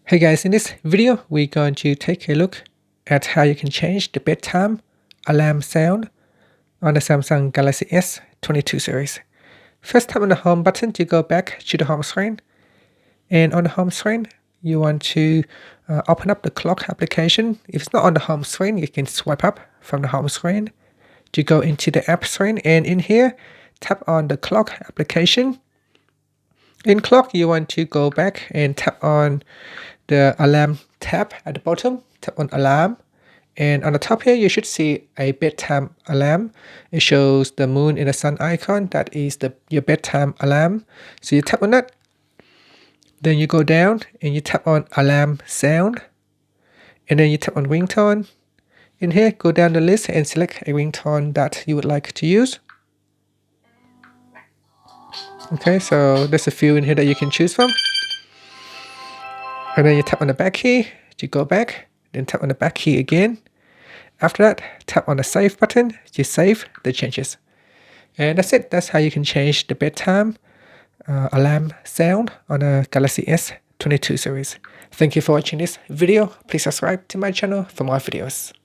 Hey guys, in this video, we're going to take a look at how you can change the bedtime alarm sound on the Samsung Galaxy S22 series. First, tap on the home button to go back to the home screen. And on the home screen, you want to open up the clock application. If it's not on the home screen, you can swipe up from the home screen to go into the app screen. And in here, tap on the clock application. In clock, you want to go back and tap on the alarm tab at the bottom. Tap on alarm. And on the top here, you should see a bedtime alarm. It shows the moon and the sun icon. That is your bedtime alarm. So you tap on that. Then you go down and you tap on alarm sound. And then you tap on ringtone. In here, go down the list and select a ringtone that you would like to use. Okay, so there's a few in here that you can choose from. And then you tap on the back key to go back. Then tap on the back key again. After that, tap on the save button to save the changes. And that's it. That's how you can change the bedtime alarm sound on a Galaxy S22 series. Thank you for watching this video. Please subscribe to my channel for more videos.